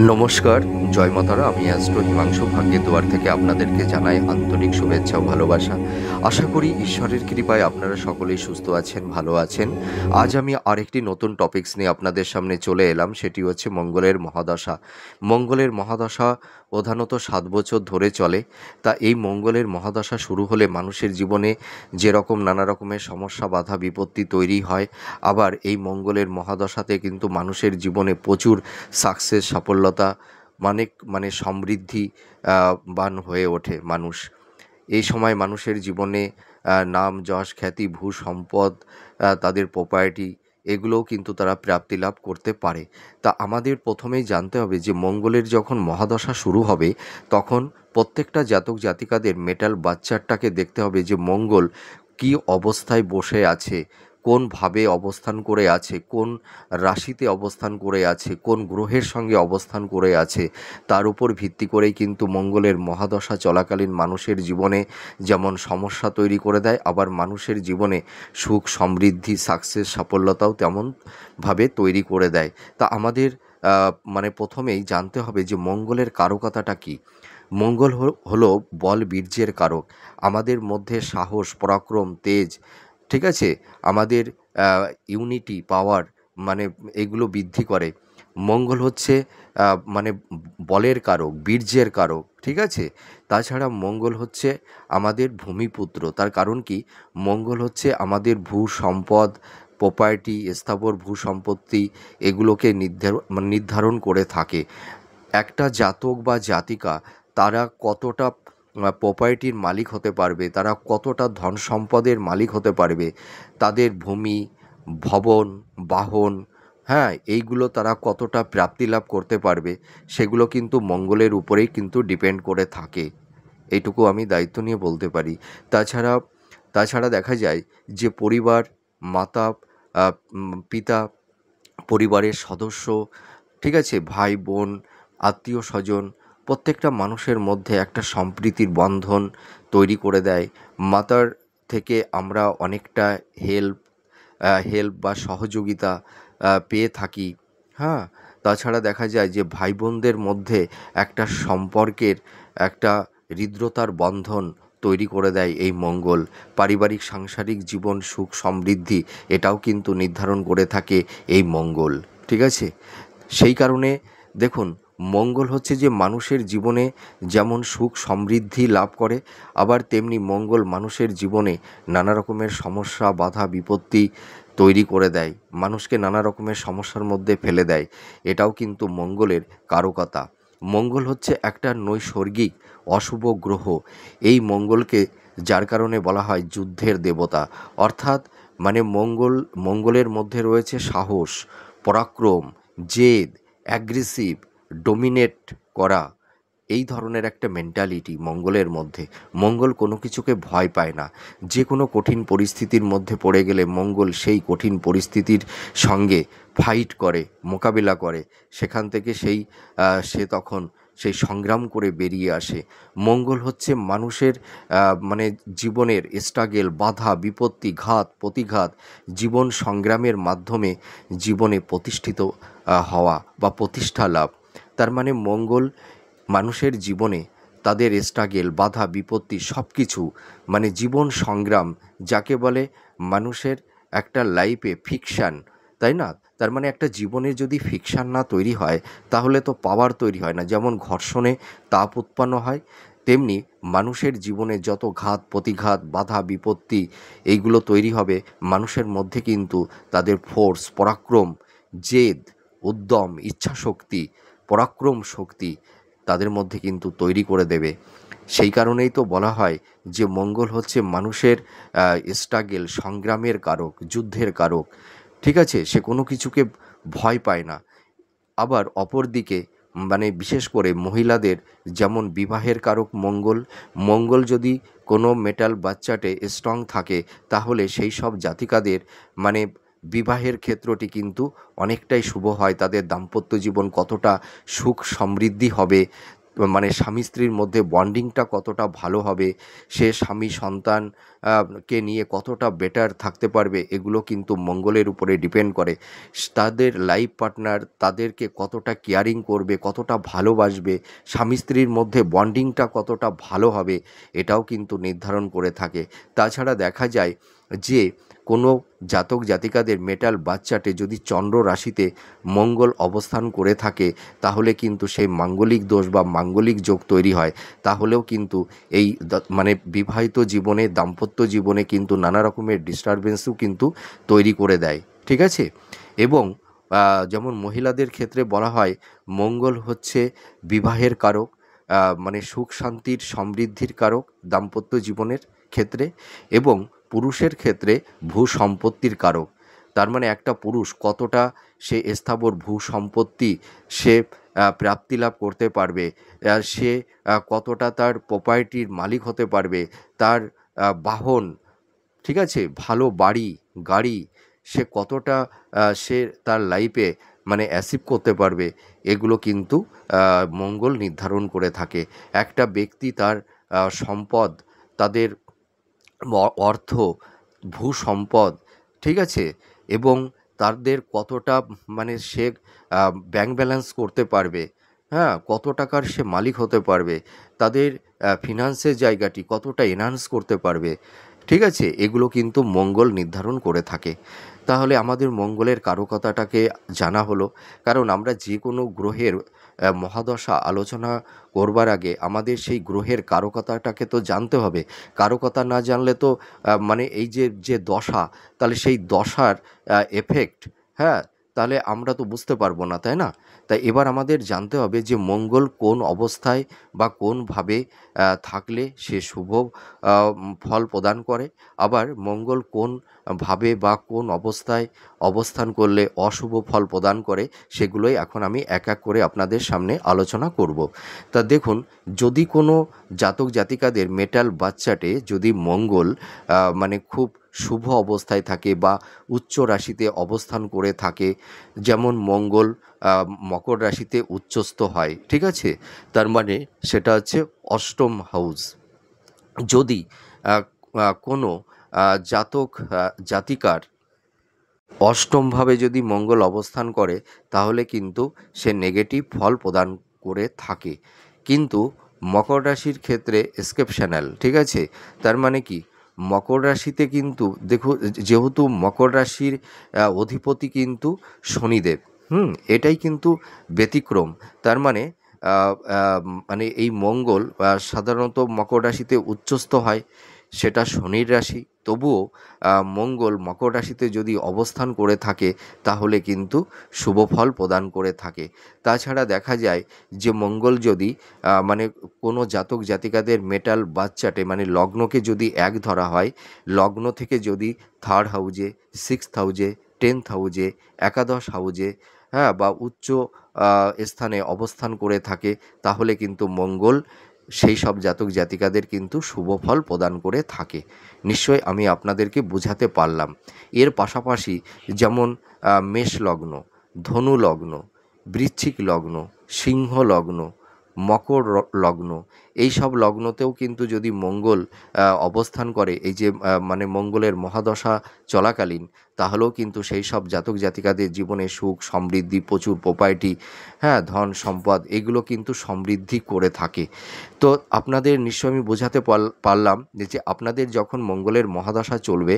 নমস্কার, জয় মাতারা। আমি অ্যাস্ট্রো হিমাংশু ভাগ্যের দুয়ার থেকে আপনাদেরকে জানাই আন্তরিক শুভেচ্ছা ও ভালোবাসা। আশা করি ঈশ্বরের কৃপায় আপনারা সকলেই সুস্থ আছেন, ভালো আছেন। আজ আমি আরেকটি নতুন টপিকস নিয়ে আপনাদের সামনে চলে এলাম, সেটি হচ্ছে মঙ্গলের মহাদশা। মঙ্গলের মহাদশা প্রধানত 7 বছর ধরে চলে। তা এই মঙ্গলের মহাদশা শুরু হলে মানুষের জীবনে যেরকম নানা রকমের সমস্যা, বাধা, বিপত্তি তৈরি হয়, আবার এই মঙ্গলের মহাদশাতে কিন্তু মানুষের জীবনে প্রচুর সাকসেস, সফলতা, মানে সমৃদ্ধি বান হয়ে ওঠে মানুষ। এই সময় মানুষের জীবনে নাম, যশ, খ্যাতি, ভূ সম্পদ, তাদের প্রপার্টি, এগুলোও কিন্তু তারা প্রাপ্তি লাভ করতে পারে। তা আমাদের প্রথমেই জানতে হবে যে মঙ্গলের যখন মহাদশা শুরু হবে, তখন প্রত্যেকটা জাতক জাতিকাদের মেটাল বাচ্চারটাকে দেখতে হবে যে মঙ্গল কী অবস্থায় বসে আছে, কোনভাবে অবস্থান করে আছে, কোন রাশিতে অবস্থান করে আছে, কোন গ্রহের সঙ্গে অবস্থান করে আছে, তার উপর ভিত্তি করেই কিন্তু মঙ্গলের মহাদশা চলাকালীন মানুষের জীবনে যেমন সমস্যা তৈরি করে দেয়, আবার মানুষের জীবনে সুখ, সমৃদ্ধি, সাকসেস, সাফল্যতাও তেমনভাবে তৈরি করে দেয়। তা আমাদের মানে প্রথমেই জানতে হবে যে মঙ্গলের কারকতাটা কী। মঙ্গল হলো বল বীর্যের কারক। আমাদের মধ্যে সাহস, পরাক্রম, তেজ, ঠিক আছে, আমাদের ইউনিটি, পাওয়ার, মানে এগুলো বৃদ্ধি করে। মঙ্গল হচ্ছে মানে বলের কারক, বীর্যের কারক, ঠিক আছে। তাছাড়া মঙ্গল হচ্ছে আমাদের ভূমিপুত্র। তার কারণ কি, মঙ্গল হচ্ছে আমাদের ভূ সম্পদ, প্রপার্টি, স্থাবর ভূ সম্পত্তি, এগুলোকে নির্ধারণ করে থাকে। একটা জাতক বা জাতিকা তারা কতটা প্রপার্টির মালিক হতে পারবে, তারা কতটা ধন সম্পদের মালিক হতে পারবে, তাদের ভূমি, ভবন, বাহন, হ্যাঁ, এইগুলো তারা কতটা প্রাপ্তি লাভ করতে পারবে, সেগুলো কিন্তু মঙ্গলের উপরেই কিন্তু ডিপেন্ড করে থাকে। এইটুকু আমি দায়িত্ব নিয়ে বলতে পারি। তাছাড়া তাছাড়া দেখা যায় যে পরিবার, মাতা, পিতা, পরিবারের সদস্য, ঠিক আছে, ভাই বোন, আত্মীয় স্বজন, প্রত্যেকটা মানুষের মধ্যে একটা সম্প্রীতির বন্ধন তৈরি করে দেয়। মাতার থেকে আমরা অনেকটা হেল্প বা সহযোগিতা পেয়ে থাকি। হ্যাঁ, তাছাড়া দেখা যায় যে ভাই বোনদের মধ্যে একটা সম্পর্কের একটা হৃদ্রতার বন্ধন তৈরি করে দেয় এই মঙ্গল। পারিবারিক সাংসারিক জীবন, সুখ সমৃদ্ধি, এটাও কিন্তু নির্ধারণ করে থাকে এই মঙ্গল, ঠিক আছে। সেই কারণে দেখুন, মঙ্গল হচ্ছে যে মানুষের জীবনে যেমন সুখ সমৃদ্ধি লাভ করে, আবার তেমনি মঙ্গল মানুষের জীবনে নানা রকমের সমস্যা, বাধা, বিপত্তি তৈরি করে দেয়, মানুষকে নানা রকমের সমস্যার মধ্যে ফেলে দেয়। এটাও কিন্তু মঙ্গলের কারকতা। মঙ্গল হচ্ছে একটা নৈসর্গিক অশুভ গ্রহ। এই মঙ্গলকে যার কারণে বলা হয় যুদ্ধের দেবতা। অর্থাৎ মানে মঙ্গলের মধ্যে রয়েছে সাহস, পরাক্রম, জেদ, অ্যাগ্রেসিভ, ডোমিনেট করা, এই ধরনের একটা মেন্টালিটি মঙ্গলের মধ্যে। মঙ্গল কোনো কিছুকে ভয় পায় না। যে কোনো কঠিন পরিস্থিতির মধ্যে পড়ে গেলে মঙ্গল সেই কঠিন পরিস্থিতির সঙ্গে ফাইট করে, মোকাবিলা করে, সেখান থেকে সে তখন সেই সংগ্রাম করে বেরিয়ে আসে। মঙ্গল হচ্ছে মানুষের মানে জীবনের স্ট্রাগেল, বাধা, বিপত্তি, ঘাত প্রতিঘাত, জীবন সংগ্রামের মাধ্যমে জীবনে প্রতিষ্ঠিত হওয়া বা প্রতিষ্ঠা লাভ। তার মানে মঙ্গল মানুষের জীবনে তাদের স্ট্রাগেল, বাধা, বিপত্তি সব কিছু, মানে জীবন সংগ্রাম যাকে বলে, মানুষের একটা লাইফে ফিকশান, তাই না? তার মানে একটা জীবনে যদি ফিকশান না তৈরি হয়, তাহলে তো পাওয়ার তৈরি হয় না। যেমন ঘর্ষণে তাপ উৎপন্ন হয়, তেমনি মানুষের জীবনে যত ঘাত প্রতিঘাত, বাধা, বিপত্তি এইগুলো তৈরি হবে, মানুষের মধ্যে কিন্তু তাদের ফোর্স, পরাক্রম, জেদ, উদ্যম, ইচ্ছাশক্তি, পরাক্রম শক্তি তাদের মধ্যে কিন্তু তৈরি করে দেবে। সেই কারণেই তো বলা হয় যে মঙ্গল হচ্ছে মানুষের স্ট্রাগেল, সংগ্রামের কারক, যুদ্ধের কারক, ঠিক আছে। সে কোনো কিছুকে ভয় পায় না। আবার অপরদিকে মানে বিশেষ করে মহিলাদের যেমন বিবাহের কারক মঙ্গল। মঙ্গল যদি কোনো মেটাল বাচ্চাটে স্ট্রং থাকে, তাহলে সেই সব জাতিকাদের মানে বিবাহের ক্ষেত্রটি কিন্তু অনেকটাই শুভ হয়। তাদের দাম্পত্য জীবন কতটা সুখ সমৃদ্ধি হবে, মানে স্বামী স্ত্রীর মধ্যে বন্ডিংটা কতটা ভালো হবে, সে স্বামী সন্তান কে নিয়ে কতটা বেটার থাকতে পারবে, এগুলো কিন্তু মঙ্গলের উপরে ডিপেন্ড করে। তাদের লাইফ পার্টনার তাদেরকে কতটা কেয়ারিং করবে, কতটা ভালোবাসবে, স্বামী স্ত্রীর মধ্যে বন্ডিংটা কতটা ভালো হবে, এটাও কিন্তু নির্ধারণ করে থাকে। তাছাড়া দেখা যায় যে কোনো জাতক জাতিকাদের মেটাল বাচ্চাটে যদি চন্দ্র রাশিতে মঙ্গল অবস্থান করে থাকে, তাহলে কিন্তু সেই মাঙ্গলিক দোষ বা মাঙ্গলিক যোগ তৈরি হয়। তাহলেও কিন্তু এই মানে বিবাহিত জীবনে, দাম্পত্য জীবনে কিন্তু নানা রকমের ডিস্টারবেন্সও কিন্তু তৈরি করে দেয়, ঠিক আছে। এবং যেমন মহিলাদের ক্ষেত্রে বলা হয় মঙ্গল হচ্ছে বিবাহের কারক, মানে সুখ শান্তির সমৃদ্ধির কারক দাম্পত্য জীবনের ক্ষেত্রে, এবং পুরুষের ক্ষেত্রে ভূ সম্পত্তির কারক। তার মানে একটা পুরুষ কতটা সে স্থাবর ভূ সম্পত্তি সে প্রাপ্তি লাভ করতে পারবে, সে কতটা তার প্রপার্টির মালিক হতে পারবে, তার বাহন, ঠিক আছে, ভালো বাড়ি গাড়ি, সে কতটা সে তার লাইফে মানে অ্যাচিভ করতে পারবে, এগুলো কিন্তু মঙ্গল নির্ধারণ করে থাকে। একটা ব্যক্তি তার সম্পদ, তাদের অর্থ, ভূ সম্পদ, ঠিক আছে, এবং তাদের কতটা মানে সে ব্যাংক ব্যালেন্স করতে পারবে, হ্যাঁ, কত টাকার সে মালিক হতে পারবে, তাদের ফিনান্সের জায়গাটি কতটা এনহান্স করতে পারবে, ঠিক আছে, এগুলো কিন্তু মঙ্গল নির্ধারণ করে থাকে। তাহলে আমাদের মঙ্গলের কারকতাটাকে জানা হলো। কারণ আমরা যে কোনো গ্রহের মহাদশা আলোচনা করবার আগে আমাদের সেই গ্রহের কারকতাটাকে তো জানতে হবে। কারকতা না জানলে তো মানে এই যে দশা, তাহলে সেই দশার এফেক্ট, হ্যাঁ, তাহলে আমরা তো বুঝতে পারবো না, তাই না? তাই এবার আমাদের জানতে হবে যে মঙ্গল কোন অবস্থায় বা কোনভাবে থাকলে সে শুভ ফল প্রদান করে, আবার মঙ্গল কোন ভাবে বা কোন অবস্থায় অবস্থান করলে অশুভ ফল প্রদান করে, সেগুলোই এখন আমি এক এক করে আপনাদের সামনে আলোচনা করব। তা দেখুন, যদি কোনো জাতক জাতিকাদের মেটাল বাচ্চাটে যদি মঙ্গল মানে খুব শুভ অবস্থায় থাকে বা উচ্চ রাশিতে অবস্থান করে থাকে, যেমন মঙ্গল মকর রাশিতে উচ্চস্থ হয়, ঠিক আছে, তার মানে সেটা হচ্ছে অষ্টম হাউস। যদি কোনো জাতক জাতিকার অষ্টমভাবে যদি মঙ্গল অবস্থান করে, তাহলে কিন্তু সে নেগেটিভ ফল প্রদান করে থাকে। কিন্তু মকর রাশির ক্ষেত্রে এক্সেপশনাল, ঠিক আছে। তার মানে কি, মকর রাশিতে কিন্তু দেখো, যেহেতু মকর রাশির অধিপতি কিন্তু শনিদেব, এটাই কিন্তু ব্যতিক্রম। তার মানে মানে এই মঙ্গল সাধারণত মকর রাশিতে উচ্চস্থ হয়, সেটা শনির রাশি, তবুও মঙ্গল মকর রাশিতে যদি অবস্থান করে থাকে, তাহলে কিন্তু শুভ ফল প্রদান করে থাকে। তাছাড়া দেখা যায় যে মঙ্গল যদি মানে কোনো জাতক জাতিকাদের মেটাল বাচ্চাটে মানে লগ্নকে যদি এক ধরা হয়, লগ্ন থেকে যদি থার্ড হাউজে, সিক্সথ হাউজে, 10th হাউজে, একাদশ হাউজে, হ্যাঁ, বা উচ্চ স্থানে অবস্থান করে থাকে, তাহলে কিন্তু মঙ্গল সেই সব জাতক জাতিকাদের কিন্তু শুভ ফল প্রদান করে থাকে। নিশ্চয় আমি আপনাদেরকে বোঝাতে পারলাম। এর পাশাপাশি যেমন মেষ লগ্ন, ধনু লগ্ন, বৃশ্চিক লগ্ন, সিংহ লগ্ন, মকর লগ্ন, এই সব লগ্নতেও কিন্তু যদি মঙ্গল অবস্থান করে, এই যে মানে মঙ্গলের মহাদশা চলাকালীন, তাহলেও কিন্তু সেই সব জাতক জাতিকাদের জীবনে সুখ সমৃদ্ধি, প্রচুর প্রপার্টি, হ্যাঁ, ধন সম্পদ, এগুলো কিন্তু সমৃদ্ধি করে থাকে। তো আপনাদের নিশ্চয় আমি বোঝাতে পারলাম যে আপনাদের যখন মঙ্গলের মহাদশা চলবে,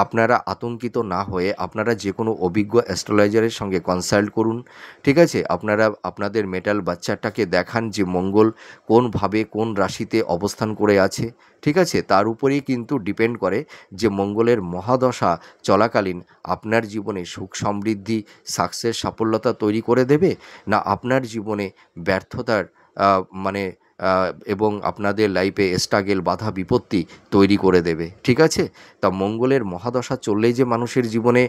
আপনারা আতঙ্কিত না হয়ে আপনারা যে কোনো অভিজ্ঞ অ্যাস্ট্রোলজারের সঙ্গে কনসাল্ট করুন, ঠিক আছে। আপনারা আপনাদের মেটাল বাচ্চাটাকে দেখান যে মঙ্গল কোনভাবে কোন রাশিতে অবস্থান করে আছে, ঠিক আছে। তার উপরেই কিন্তু ডিপেন্ড করে যে মঙ্গলের মহাদশা চলাকালীন আপনার জীবনে সুখ সমৃদ্ধি, সাকসেস, সাফল্যতা তৈরি করে দেবে, না আপনার জীবনে ব্যর্থতার মানে এবং আপনাদের লাইফে স্ট্রাগল, বাধা বিপত্তি তৈরি করে দেবে, ঠিক আছে। তা মঙ্গলের মহাদশা চললেই যে মানুষের জীবনে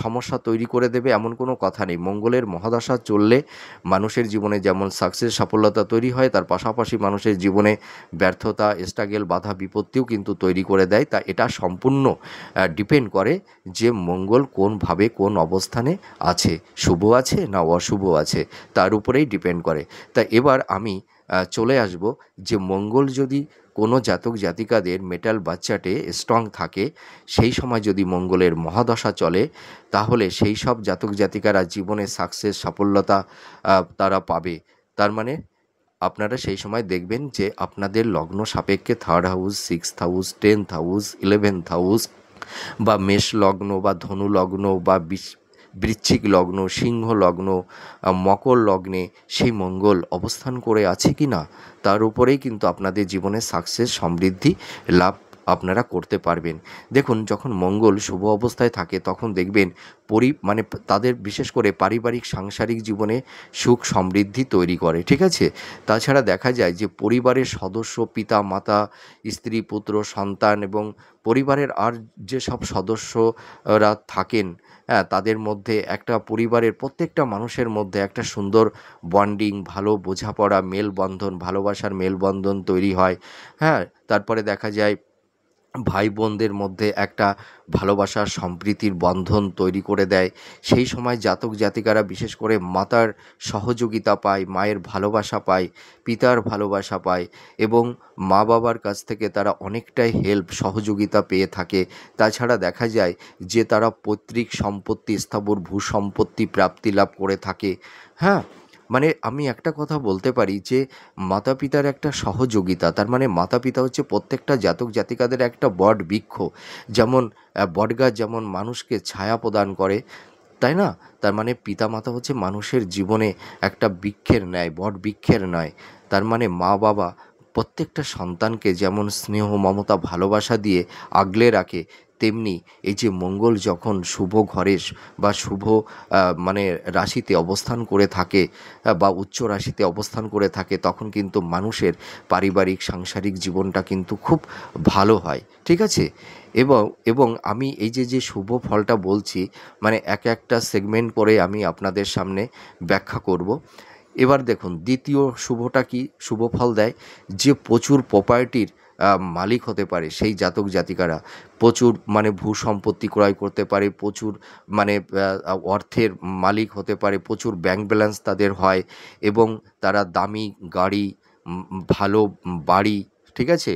সমস্যা তৈরি করে দেবে এমন কোনো কথা নেই। মঙ্গলের মহাদশা চললে মানুষের জীবনে যেমন সাকসেস, সাফল্যতা তৈরি হয়, তার পাশাপাশি মানুষের জীবনে ব্যর্থতা, স্ট্রাগল, বাধা বিপত্তিও কিন্তু তৈরি করে দেয়। তা এটা সম্পূর্ণ ডিপেন্ড করে যে মঙ্গল কোনভাবে কোন অবস্থানে আছে, শুভ আছে না অশুভ আছে, তার উপরেই ডিপেন্ড করে। তা এবার আমি চলে আসব যে মঙ্গল যদি কোনো জাতক জাতিকাদের মেটাল বাচ্চাটে স্ট্রং থাকে, সেই সময় যদি মঙ্গলের মহাদশা চলে, তাহলে সেই সব জাতক জাতিকারা জীবনে সাকসেস সাফল্যতা তারা পাবে। তার মানে আপনারা সেই সময় দেখবেন যে আপনাদের লগ্ন সাপেক্ষে 3rd house, 6th house, 10th house, 11th house বা মেষ লগ্ন বা ধনু লগ্ন বা বৃশ্চিক লগ্ন, সিংহ লগ্ন, মকর লগ্নে সেই মঙ্গল অবস্থান করে আছে কি না, তার উপরেই কিন্তু আপনাদের জীবনে সাকসেস সমৃদ্ধি লাভ আপনারা করতে পারবেন। দেখুন, যখন মঙ্গল শুভ অবস্থায় থাকে তখন দেখবেন মানে তাদের বিশেষ করে পারিবারিক সাংসারিক জীবনে সুখ সমৃদ্ধি তৈরি করে, ঠিক আছে। তাছাড়া দেখা যায় যে পরিবারের সদস্য, পিতা মাতা, স্ত্রী পুত্র সন্তান এবং পরিবারের আর যেসব সদস্যরা থাকেন, হ্যাঁ, তাদের মধ্যে একটা পরিবারের প্রত্যেকটা মানুষের মধ্যে একটা সুন্দর বন্ডিং, ভালো বোঝাপড়া, মেলবন্ধন, ভালোবাসার মেলবন্ধন তৈরি হয়। হ্যাঁ, তারপরে দেখা যায় ভাই বোনদের মধ্যে একটা ভালোবাসার সম্প্রীতির বন্ধন তৈরি করে দেয়। সেই সময় জাতক জাতিকারা বিশেষ করে মাতার সহযোগিতা পায়, মায়ের ভালোবাসা পায়, পিতার ভালোবাসা পায় এবং মা বাবার কাছ থেকে তারা অনেকটাই হেল্প সহযোগিতা পেয়ে থাকে। তাছাড়া দেখা যায় যে তারা পৈতৃক সম্পত্তি, স্থাবর ভূ সম্পত্তি প্রাপ্তি লাভ করে থাকে। হ্যাঁ, মানে আমি একটা কথা বলতে পারি যে মাতা পিতার একটা সহযোগিতা, তার মানে মাতা পিতা হচ্ছে প্রত্যেকটা জাতক জাতিকাদের একটা বট বৃক্ষ। যেমন বটগাছ যেমন মানুষকে ছায়া প্রদান করে, তাই না? তার মানে পিতামাতা হচ্ছে মানুষের জীবনে একটা বৃক্ষের ন্যায়, বট বৃক্ষের ন্যায়। তার মানে মা বাবা প্রত্যেকটা সন্তানকে যেমন স্নেহ মমতা ভালোবাসা দিয়ে আগলে রাখে, তেমনি এই যে মঙ্গল যখন শুভ ঘরে বা শুভ মানে রাশিতে অবস্থান করে থাকে বা উচ্চ রাশিতে অবস্থান করে থাকে, তখন কিন্তু মানুষের পারিবারিক সাংসারিক জীবনটা কিন্তু খুব ভালো হয়, ঠিক আছে। এবং এবং আমি এই যে শুভ ফলটা বলছি, মানে একটা সেগমেন্ট করে আমি আপনাদের সামনে ব্যাখ্যা করব। এবার দেখুন, দ্বিতীয় শুভটা কি শুভ ফল দেয়, যে প্রচুর প্রপার্টির মালিক হতে পারে সেই জাতক জাতিকারা, প্রচুর মানে ভূ সম্পত্তি ক্রয় করতে পারে, প্রচুর মানে অর্থের মালিক হতে পারে, প্রচুর ব্যাংক ব্যালেন্স তাদের হয় এবং তারা দামি গাড়ি, ভালো বাড়ি, ঠিক আছে,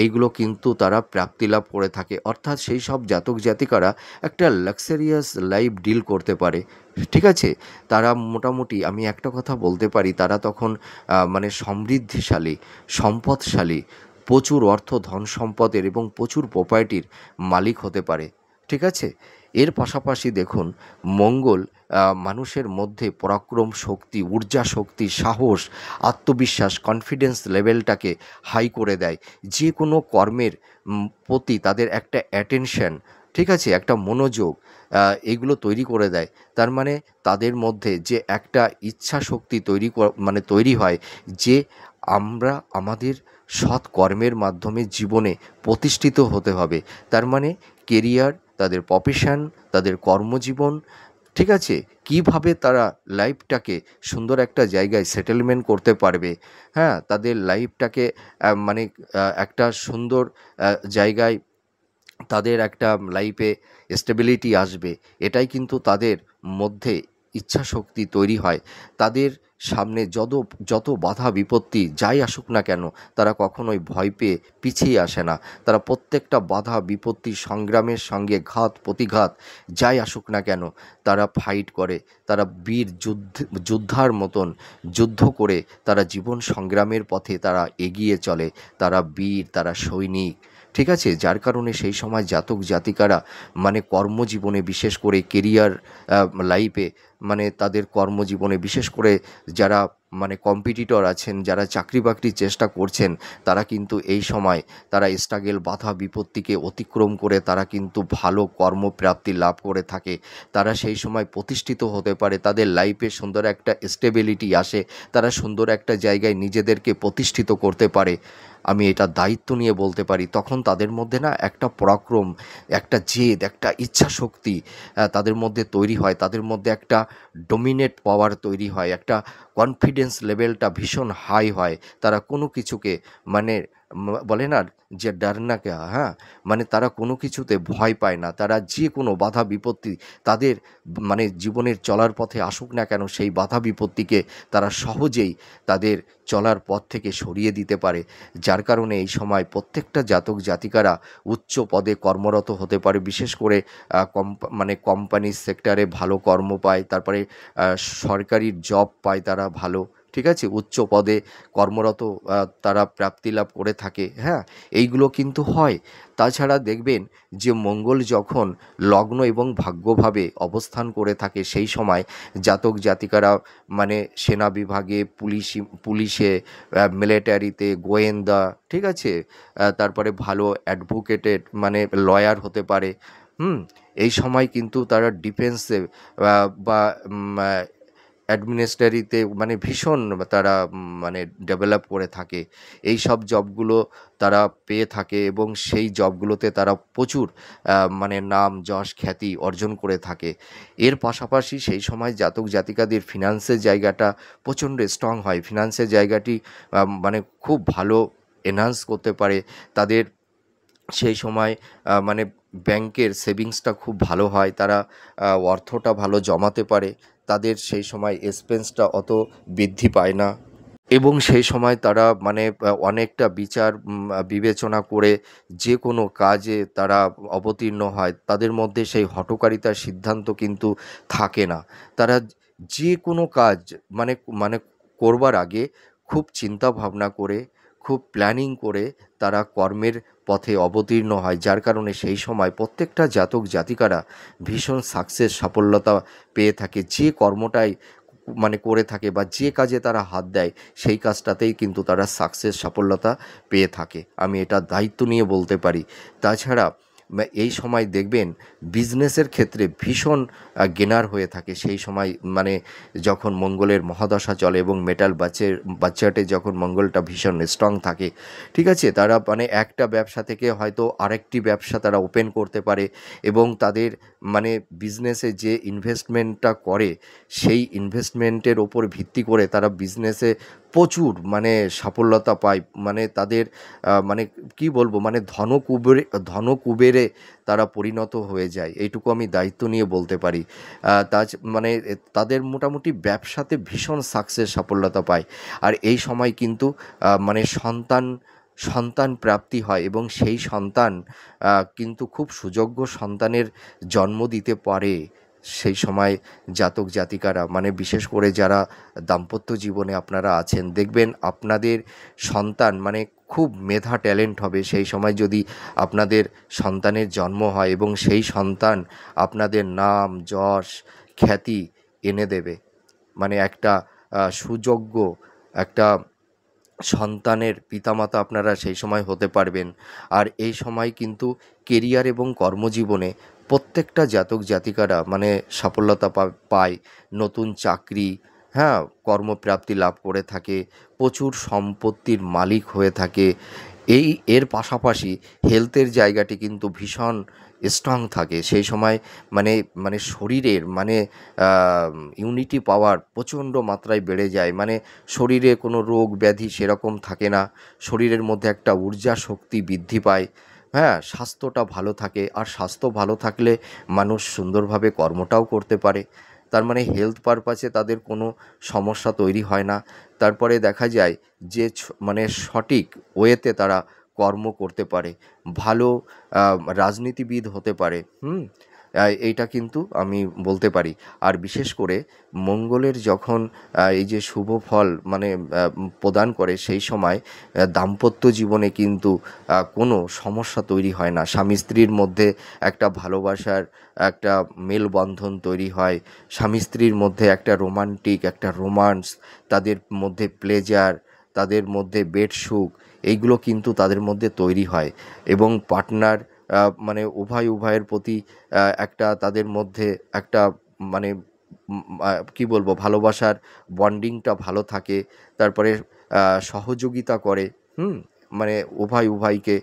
এইগুলো কিন্তু তারা প্রাপ্তি লাভ করে থাকে। অর্থাৎ সেই সব জাতক জাতিকারা একটা লাক্সারিয়াস লাইফ ডিল করতে পারে, ঠিক আছে। তারা মোটামুটি আমি একটা কথা বলতে পারি, তারা তখন মানে সমৃদ্ধিশালী, সম্পদশালী, প্রচুর অর্থ ধন সম্পদের এবং প্রচুর প্রপার্টির মালিক হতে পারে, ঠিক আছে। এর পাশাপাশি দেখুন, মঙ্গল মানুষের মধ্যে পরাক্রম শক্তি, ঊর্জা শক্তি, সাহস, আত্মবিশ্বাস, কনফিডেন্স লেভেলটাকে হাই করে দেয়। যে কোনো কর্মের প্রতি তাদের একটা অ্যাটেনশন, ঠিক আছে, একটা মনোযোগ এগুলো তৈরি করে দেয়। তার মানে তাদের মধ্যে যে একটা ইচ্ছা শক্তি মানে তৈরি হয় যে আমরা আমাদের সৎ কর্মের মাধ্যমে জীবনে প্রতিষ্ঠিত হতে হবে। তার মানে কেরিয়ার, তাদের প্রফেশন, তাদের কর্মজীবন, ঠিক আছে, কিভাবে তারা লাইফটাকে সুন্দর একটা জায়গায় সেটেলমেন্ট করতে পারবে, হ্যাঁ, তাদের লাইফটাকে মানে একটা সুন্দর জায়গায় তাদের একটা লাইফে স্টেবিলিটি আসবে, এটাই কিন্তু তাদের মধ্যে ইচ্ছা শক্তি তৈরি হয়। তাদের সামনে যত বাধা বিপত্তি যাই আসুক না কেন, তারা কখনোই ভয় পেয়ে পিছিয়ে আসে না। তারা প্রত্যেকটা বাধা বিপত্তি সংগ্রামের সঙ্গে ঘাত প্রতিঘাত যাই আসুক না কেন, তারা ফাইট করে, তারা বীর যোদ্ধার মতন যুদ্ধ করে তারা জীবন সংগ্রামের পথে তারা এগিয়ে চলে। তারা বীর, তারা সৈনিক, ঠিক আছে। যার কারণে সেই সময় জাতক জাতিকারা মানে কর্মজীবনে বিশেষ করে কেরিয়ার লাইফে, মানে তাদের কর্মজীবনে বিশেষ করে যারা মানে কম্পিটিটর আছেন, যারা চাকরি বাকরির চেষ্টা করছেন, তারা কিন্তু এই সময় তারা স্ট্রাগল বাধা বিপত্তিকে অতিক্রম করে তারা কিন্তু ভালো কর্মপ্রাপ্তি লাভ করে থাকে। তারা সেই সময় প্রতিষ্ঠিত হতে পারে, তাদের লাইফে সুন্দর একটা স্টেবিলিটি আসে, তারা সুন্দর একটা জায়গায় নিজেদেরকে প্রতিষ্ঠিত করতে পারে। আমি এটা দায়িত্ব নিয়ে বলতে পারি। তখন তাদের মধ্যে না একটা পরাক্রম, একটা জেদ, একটা ইচ্ছা শক্তি তাদের মধ্যে তৈরি হয়, তাদের মধ্যে একটা ডমিনেট পাওয়ার তৈরি হয়, একটা কনফিডেন্স লেভেলটা ভীষণ হাই হয়। তারা কোনো কিছুকে মানে বলে না যে ডর না কেয়া, হ্যাঁ, মানে তারা কোনো কিছুতে ভয় পায় না। তারা যে কোনো বাধা বিপত্তি তাদের মানে জীবনের চলার পথে আসুক না কেন, সেই বাধা বিপত্তিকে তারা সহজেই তাদের চলার পথ থেকে সরিয়ে দিতে পারে। যার কারণে এই সময় প্রত্যেকটা জাতক জাতিকারা উচ্চ পদে কর্মরত হতে পারে। বিশেষ করে মানে কোম্পানির সেক্টরে ভালো কর্ম পায়, তারপরে সরকারি জব পায় তারা ভালো, ঠিক আছে, উচ্চ পদে কর্মরত তারা প্রাপ্তি লাভ করে থাকে, হ্যাঁ, এইগুলো কিন্তু হয়। তাছাড়া দেখবেন যে মঙ্গল যখন লগ্ন এবং ভাগ্যভাবে অবস্থান করে থাকে, সেই সময় জাতক জাতিকারা মানে সেনা বিভাগে, পুলিশে, মিলিটারিতে, গোয়েন্দা, ঠিক আছে, তারপরে ভালো অ্যাডভোকেটেড মানে লয়ার হতে পারে। এই সময় কিন্তু তারা ডিফেন্সে বা অ্যাডমিনিস্ট্রেটিতে মানে ভীষণ তারা মানে ডেভেলপ করে থাকে। এই সব জবগুলো তারা পেয়ে থাকে এবং সেই জবগুলোতে তারা প্রচুর মানে নাম যশ খ্যাতি অর্জন করে থাকে। এর পাশাপাশি সেই সময় জাতক জাতিকাদের ফিনান্সের জায়গাটা প্রচণ্ড স্ট্রং হয়। ফিনান্সের জায়গাটি মানে খুব ভালো এনহান্স করতে পারে তাদের। সেই সময় মানে ব্যাংকের সেভিংসটা খুব ভালো হয়, তারা অর্থটা ভালো জমাতে পারে, তাদের সেই সময় এক্সপেন্সটা অত বৃদ্ধি পায় না এবং সেই সময় তারা মানে অনেকটা বিচার বিবেচনা করে যে কোনো কাজে তারা অবতীর্ণ হয়। তাদের মধ্যে সেই হঠকারিতার সিদ্ধান্ত কিন্তু থাকে না। তারা যে কোনো কাজ মানে মানে করবার আগে খুব চিন্তা ভাবনা করে, খুব প্ল্যানিং করে তারা কর্মের পথে অবতীর্ণ হয়। যার কারণে সেই সময় প্রত্যেকটা জাতক জাতিকারা ভীষণ সাকসেস, সাফল্যতা পেয়ে থাকে। যে কর্মটাই মানে করে থাকে বা যে কাজে তারা হাত দেয়, সেই কাজটাতেই কিন্তু তারা সাকসেস, সাফল্যতা পেয়ে থাকে। আমি এটা দায়িত্ব নিয়ে বলতে পারি। তাছাড়া এই সময় দেখবেন বিজনেসের ক্ষেত্রে ভীষণ গেনার হয়ে থাকে সেই সময়, মানে যখন মঙ্গলের মহাদশা চলে এবং মেটাল বাচ্চাটে যখন মঙ্গলটা ভীষণ স্ট্রং থাকে, ঠিক আছে, তারা মানে একটা ব্যবসা থেকে হয়তো আরেকটি ব্যবসা তারা ওপেন করতে পারে এবং তাদের মানে বিজনেসে যে ইনভেস্টমেন্টটা করে, সেই ইনভেস্টমেন্টের ওপর ভিত্তি করে তারা বিজনেসে প্রচুর মানে সাফল্যতা পায়। মানে তাদের মানে কি বলবো, মানে ধনকুবেরে তারা পরিণত হয়ে যায়। এইটুকু আমি দায়িত্ব নিয়ে বলতে পারি। মানে তাদের মোটামুটি ব্যবসাতে ভীষণ সাকসেস, সাফল্যতা পায়। আর এই সময় কিন্তু মানে সন্তান প্রাপ্তি হয় এবং সেই সন্তান কিন্তু খুব সুযোগ্য সন্তানের জন্ম দিতে পারে। সেই সময় জাতক জাতিকারা মানে বিশেষ করে যারা দাম্পত্য জীবনে আপনারা আছেন, দেখবেন আপনাদের সন্তান মানে খুব মেধা ট্যালেন্ট হবে সেই সময় যদি আপনাদের সন্তানের জন্ম হয় এবং সেই সন্তান আপনাদের নাম যশ খ্যাতি এনে দেবে। মানে একটা সুযোগ্য একটা সন্তানের পিতামাতা আপনারা সেই সময় হতে পারবেন। আর এই সময় কিন্তু কেরিয়ার এবং কর্মজীবনে প্রত্যেকটা জাতক জাতিকারা মানে সাফল্যতা পায়, নতুন চাকরি, হ্যাঁ, কর্মপ্রাপ্তি লাভ করে থাকে, প্রচুর সম্পত্তির মালিক হয়ে থাকে। এর পাশাপাশি হেলথের জায়গাটি কিন্তু ভীষণ স্ট্রং থাকে সেই সময়। মানে মানে শরীরের মানে ইউনিটি পাওয়ার প্রচণ্ড মাত্রায় বেড়ে যায়। মানে শরীরে কোনো রোগ ব্যাধি সেরকম থাকে না, শরীরের মধ্যে একটা ঊর্জা শক্তি বৃদ্ধি পায়, হ্যাঁ, স্বাস্থ্যটা ভালো থাকে। আর স্বাস্থ্য ভালো থাকলে মানুষ সুন্দরভাবে কর্মটাও করতে পারে। তার মানে হেলথ পারপাসে তাদের কোনো সমস্যা তৈরি হয় না। তারপরে দেখা যায় যে মানে সঠিক ওয়েতে তারা কর্ম করতে পারে, ভালো রাজনীতিবিদ হতে পারে। এইটা কিন্তু আমি বলতে পারি। আর বিশেষ করে মঙ্গলের যখন এই যে শুভ ফল মানে প্রদান করে, সেই সময় দাম্পত্য জীবনে কিন্তু কোনো সমস্যা তৈরি হয় না। স্বামী স্ত্রীর মধ্যে একটা ভালোবাসার একটা মেলবন্ধন তৈরি হয়, স্বামী স্ত্রীর মধ্যে একটা রোমান্টিক একটা রোমান্স, তাদের মধ্যে প্লেজার, তাদের মধ্যে বেড সুখ, এইগুলো কিন্তু তাদের মধ্যে তৈরি হয় এবং পার্টনার মানে উভয়ের প্রতি একটা তাদের মধ্যে একটা মানে কি বলবো, ভালোবাসার বন্ডিংটা ভালো থাকে। তারপরে সহযোগিতা করে, মানে উভয়কে,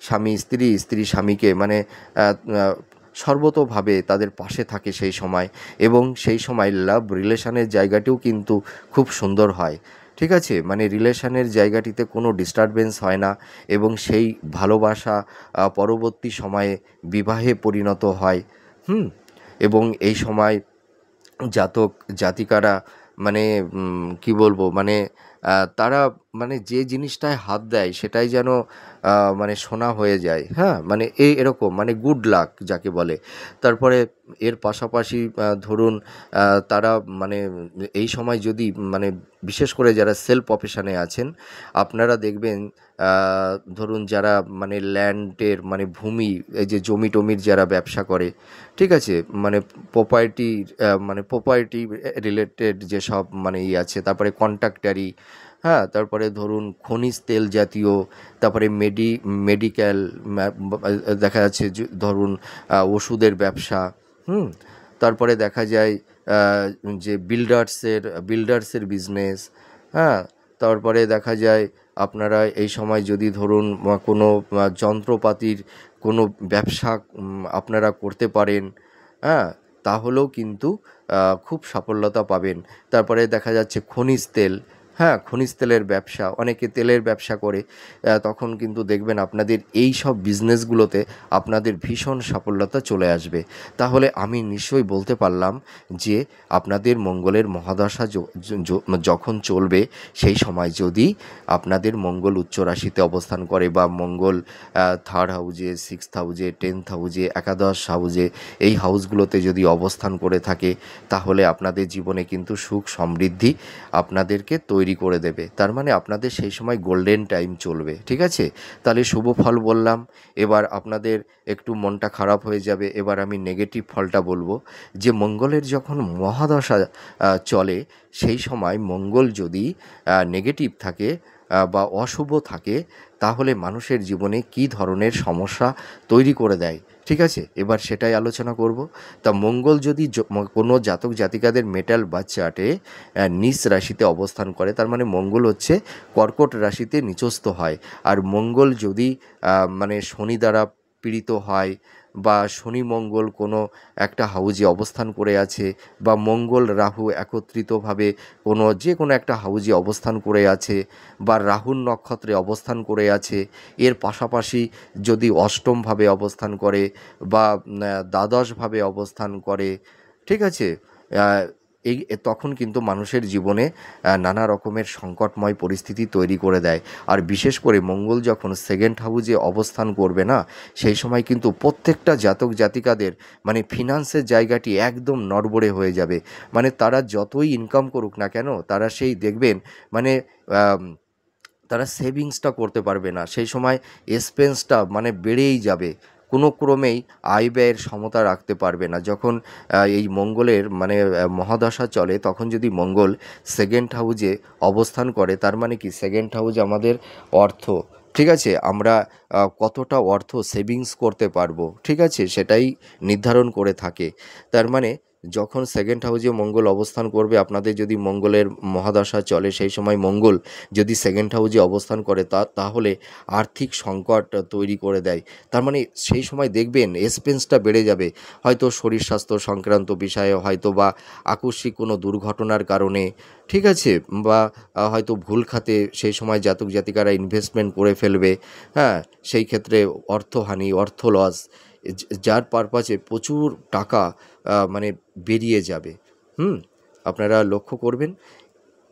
স্বামী স্ত্রী, স্ত্রী স্বামীকে মানে সর্বতোভাবে তাদের পাশে থাকে সেই সময়। এবং সেই সময় লাভ রিলেশনের জায়গাটিও কিন্তু খুব সুন্দর হয়। ঠিক আছে, মানে রিলেশনের জায়গাটিতে কোনো ডিস্টারবেন্স হয় না এবং সেই ভালোবাসা পরবর্তী সময়ে বিবাহে পরিণত হয়। হুম, এবং এই সময় জাতক জাতিকারা মানে কি বলবো, মানে তারা মানে যে জিনিসটায় হাত দেয় সেটাই যেন মানে সোনা হয়ে যায়। হ্যাঁ, মানে এরকম মানে গুড লাক যাকে বলে। তারপরে এর পাশাপাশি ধরুন তারা মানে এই সময় যদি মানে বিশেষ করে যারা সেলফ প্রফেশনে আছেন, আপনারা দেখবেন ধরুন যারা মানে ল্যান্ডের মানে ভূমি, এই যে জমি টমির যারা ব্যবসা করে, ঠিক আছে, মানে প্রপার্টির মানে প্রপার্টি রিলেটেড যেসব মানে আছে, তারপরে কন্ট্রাক্টারি, হ্যাঁ, তারপরে ধরুন খনিজ তেল জাতীয়, তারপরে মেডিকেল, দেখা যাচ্ছে যে ধরুন ওষুধের ব্যবসা, হুম, তারপরে দেখা যায় আহ, যে বিল্ডার্সের বিজনেস, হ্যাঁ, তারপরে দেখা যায় আপনারা এই সময় যদি ধরুন কোনো যন্ত্রপাতির কোনো ব্যবসা আপনারা করতে পারেন, হ্যাঁ, তাহলেও কিন্তু খুব সাফল্যতা পাবেন। তারপরে দেখা যাচ্ছে খনিজ তেল, হ্যাঁ, খনিজ তেলের ব্যবসা, অনেকে তেলের ব্যবসা করে, তখন কিন্তু দেখবেন আপনাদের এই সব বিজনেসগুলোতে আপনাদের ভীষণ সাফল্যতা চলে আসবে। তাহলে আমি নিশ্চয়ই বলতে পারলাম যে আপনাদের মঙ্গলের মহাদশা যখন চলবে, সেই সময় যদি আপনাদের মঙ্গল উচ্চ রাশিতে অবস্থান করে বা মঙ্গল থার্ড হাউজে, সিক্সথ হাউজে, 10th হাউজে, একাদশ হাউজে, এই হাউসগুলোতে যদি অবস্থান করে থাকে, তাহলে আপনাদের জীবনে কিন্তু সুখ সমৃদ্ধি আপনাদেরকে তৈরি করে দেবে। তার মানে আপনাদের সেই সময় গোল্ডেন টাইম চলবে। ঠিক আছে, তাহলে শুভ ফল বললাম। এবার আপনাদের একটু মনটা খারাপ হয়ে যাবে। এবার আমি নেগেটিভ ফলটা বলবো, যে মঙ্গলের যখন মহাদশা চলে, সেই সময় মঙ্গল যদি নেগেটিভ থাকে বা অশুভ থাকে, তাহলে মানুষের জীবনে কী ধরনের সমস্যা তৈরি করে দেয়। ঠিক আছে, এবার সেটাই আলোচনা করব। তা মঙ্গল যদি কোনো জাতক জাতিকাদের মেটাল বা চার্টে নিচ রাশিতে অবস্থান করে, তার মানে মঙ্গল হচ্ছে কর্কট রাশিতে নিচস্থ হয়। আর মঙ্গল যদি মানে শনি দ্বারা পীড়িত হয়, বা শনি মঙ্গল কোনো একটা হাউজে অবস্থান করে আছে, বা মঙ্গল রাহু একত্রিতভাবে যে কোনো একটা হাউজে অবস্থান করে আছে, বা রাহুর নক্ষত্রে অবস্থান করে আছে, এর পাশাপাশি যদি অষ্টমভাবে অবস্থান করে বা দ্বাদশভাবে অবস্থান করে, ঠিক আছে, তখন কিন্তু মানুষের জীবনে নানা রকমের সংকটময় পরিস্থিতি তৈরি করে দেয়। আর বিশেষ করে মঙ্গল যখন সেকেন্ড হাউজে অবস্থান করবে না, সেই সময় কিন্তু প্রত্যেকটা জাতক জাতিকাদের মানে ফিনান্সের জায়গাটি একদম নড়বড়ে হয়ে যাবে। মানে তারা যতই ইনকাম করুক না কেন, তারা সেই দেখবেন মানে তারা সেভিংসটা করতে পারবে না। সেই সময় এক্সপেন্সটা মানে বেড়েই যাবে, কোনো ক্রমেই আয় ব্যয়ের সমতা রাখতে পারবে না। যখন এই মঙ্গলের মানে মহাদশা চলে, তখন যদি মঙ্গল সেকেন্ড হাউজে অবস্থান করে, তার মানে কি সেকেন্ড হাউজ আমাদের অর্থ, ঠিক আছে, আমরা কতটা অর্থ সেভিংস করতে পারবো, ঠিক আছে, সেটাই নির্ধারণ করে থাকে। তার মানে যখন সেকেন্ড হাউজে মঙ্গল অবস্থান করবে, আপনাদের যদি মঙ্গলের মহাদশা চলে, সেই সময় মঙ্গল যদি সেকেন্ড হাউজে অবস্থান করে, তাহলে আর্থিক সংকট তৈরি করে দেয়। তার মানে সেই সময় দেখবেন এক্সপেন্সটা বেড়ে যাবে, হয়তো শরীর স্বাস্থ্য সংক্রান্ত বিষয়ে, হয়তো বা আকস্মিক কোনো দুর্ঘটনার কারণে, ঠিক আছে, বা হয়তো ভুল খাতে সেই সময় জাতক জাতিকারা ইনভেস্টমেন্ট করে ফেলবে, হ্যাঁ, সেই ক্ষেত্রে অর্থহানি, অর্থ লস, যার পারপাসে প্রচুর টাকা মানে বেরিয়ে যাবে। আপনারা লক্ষ্য করবেন,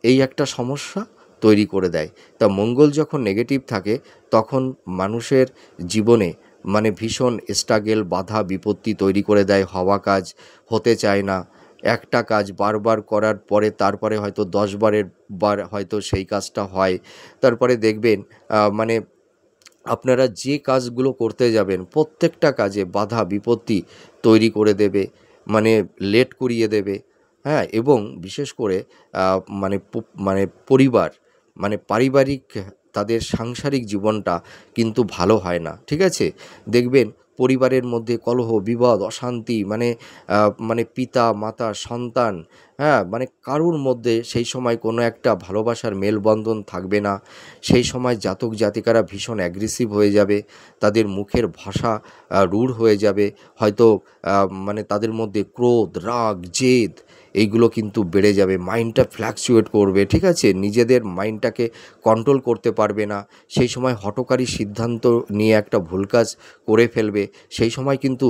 এই একটা সমস্যা তৈরি করে দেয়। তা মঙ্গল যখন নেগেটিভ থাকে, তখন মানুষের জীবনে মানে ভীষণ স্ট্রাগেল, বাধা বিপত্তি তৈরি করে দেয়। হওয়া কাজ হতে চায় না, একটা কাজ বারবার করার পরে তারপরে হয়তো 10 বারের বার হয়তো সেই কাজটা হয়। তারপরে দেখবেন মানে আপনারা যে কাজগুলো করতে যাবেন, প্রত্যেকটা কাজে বাধা বিপত্তি তৈরি করে দেবে, মানে লেট করিয়ে দেবে, হ্যাঁ, এবং বিশেষ করে মানে পরিবার, মানে পারিবারিক, তাদের সাংসারিক জীবনটা কিন্তু ভালো হয় না। ঠিক আছে, দেখবেন পরিবারের মধ্যে কলহ, বিবাদ, অশান্তি, মানে পিতা মাতা সন্তান, হ্যাঁ, মানে কারুর মধ্যে সেই সময় কোনো একটা ভালোবাসার মেলবন্ধন থাকবে না। সেই সময় জাতক জাতিকারা ভীষণ অ্যাগ্রেসিভ হয়ে যাবে, তাদের মুখের ভাষা রূঢ় হয়ে যাবে, হয়তো মানে তাদের মধ্যে ক্রোধ, রাগ, জেদ, এইগুলো কিন্তু বেড়ে যাবে, মাইন্ডটা ফ্ল্যাকচুয়েট করবে, ঠিক আছে, নিজেদের মাইন্ডটাকে কন্ট্রোল করতে পারবে না, সেই সময় হঠকারী সিদ্ধান্ত নিয়ে একটা ভুল কাজ করে ফেলবে। সেই সময় কিন্তু